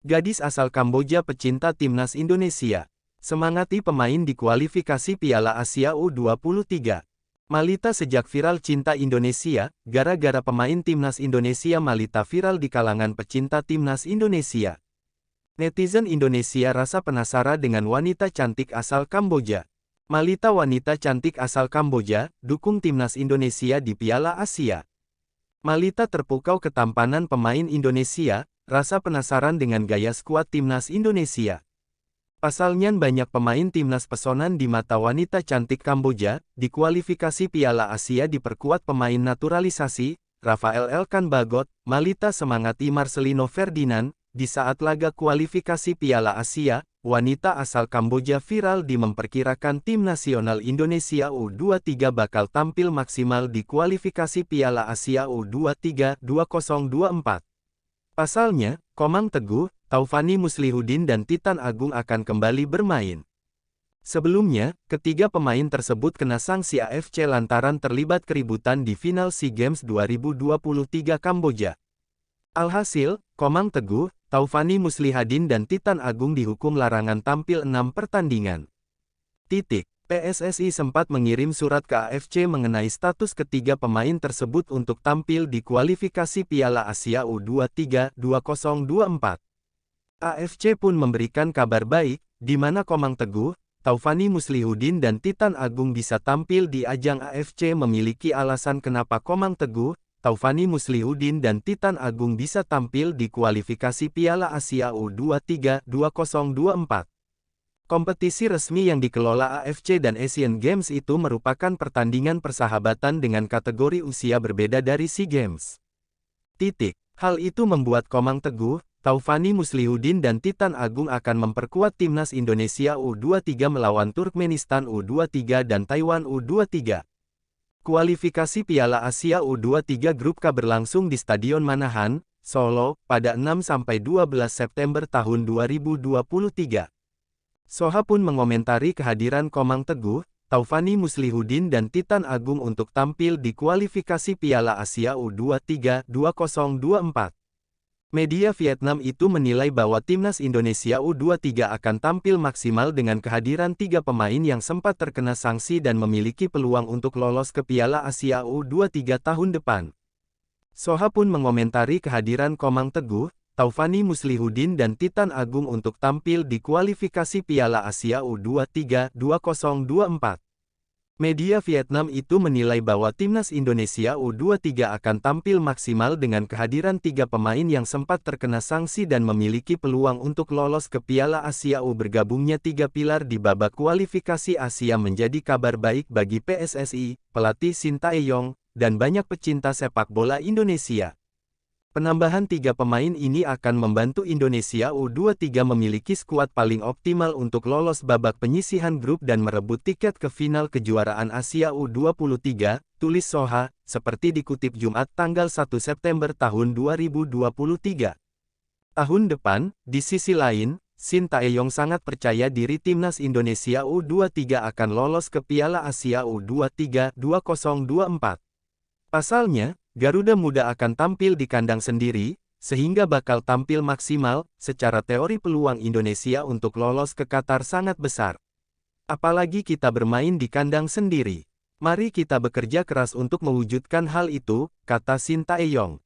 Gadis asal Kamboja pecinta timnas Indonesia. Semangati pemain di kualifikasi Piala Asia U23. Malita sejak viral cinta Indonesia, gara-gara pemain timnas Indonesia Malita viral di kalangan pecinta timnas Indonesia. Netizen Indonesia rasa penasaran dengan wanita cantik asal Kamboja. Malita wanita cantik asal Kamboja, dukung timnas Indonesia di Piala Asia. Malita terpukau ketampanan pemain Indonesia, rasa penasaran dengan gaya skuad timnas Indonesia. Pasalnya banyak pemain timnas pesonan di mata wanita cantik Kamboja, di kualifikasi Piala Asia diperkuat pemain naturalisasi, Rafael Elkan Bagot, Malita semangati Marcelino Ferdinand, di saat laga kualifikasi Piala Asia, wanita asal Kamboja viral memperkirakan tim nasional Indonesia U23 bakal tampil maksimal di kualifikasi Piala Asia U23 2024. Pasalnya, Komang Teguh, Taufani Muslihuddin dan Titan Agung akan kembali bermain. Sebelumnya, ketiga pemain tersebut kena sanksi AFC lantaran terlibat keributan di final SEA Games 2023 Kamboja. Alhasil, Komang Teguh, Taufani Muslihuddin dan Titan Agung dihukum larangan tampil 6 pertandingan. PSSI sempat mengirim surat ke AFC mengenai status ketiga pemain tersebut untuk tampil di kualifikasi Piala Asia U23 2024. AFC pun memberikan kabar baik, di mana Komang Teguh, Taufani Muslihuddin dan Titan Agung bisa tampil di ajang AFC memiliki alasan kenapa Komang Teguh, Taufani Muslihuddin dan Titan Agung bisa tampil di kualifikasi Piala Asia U23 2024. Kompetisi resmi yang dikelola AFC dan Asian Games itu merupakan pertandingan persahabatan dengan kategori usia berbeda dari SEA Games. Hal itu membuat Komang Teguh, Taufani Muslihuddin dan Titan Agung akan memperkuat timnas Indonesia U23 melawan Turkmenistan U23 dan Taiwan U23. Kualifikasi Piala Asia U23 Grup K berlangsung di Stadion Manahan, Solo, pada 6–12 September tahun 2023. Soha pun mengomentari kehadiran Komang Teguh, Taufani Muslihuddin dan Titan Agung untuk tampil di kualifikasi Piala Asia U23 2024. Media Vietnam itu menilai bahwa timnas Indonesia U23 akan tampil maksimal dengan kehadiran tiga pemain yang sempat terkena sanksi dan memiliki peluang untuk lolos ke Piala Asia U23 tahun depan. Soha pun mengomentari kehadiran Komang Teguh, Taufani Muslihuddin dan Titan Agung untuk tampil di kualifikasi Piala Asia U23 2024. Media Vietnam itu menilai bahwa timnas Indonesia U23 akan tampil maksimal dengan kehadiran tiga pemain yang sempat terkena sanksi dan memiliki peluang untuk lolos ke Piala Asia U. Bergabungnya tiga pilar di babak kualifikasi Asia menjadi kabar baik bagi PSSI, pelatih Sintayong, dan banyak pecinta sepak bola Indonesia. Penambahan tiga pemain ini akan membantu Indonesia U23 memiliki skuad paling optimal untuk lolos babak penyisihan grup dan merebut tiket ke final kejuaraan Asia U23, tulis Soha, seperti dikutip Jumat tanggal 1 September tahun 2023. Tahun depan, di sisi lain, Sintayong sangat percaya diri timnas Indonesia U23 akan lolos ke Piala Asia U23 2024. Pasalnya, Garuda Muda akan tampil di kandang sendiri, sehingga bakal tampil maksimal. Secara teori peluang Indonesia untuk lolos ke Qatar sangat besar. Apalagi kita bermain di kandang sendiri. Mari kita bekerja keras untuk mewujudkan hal itu, kata Sintayong.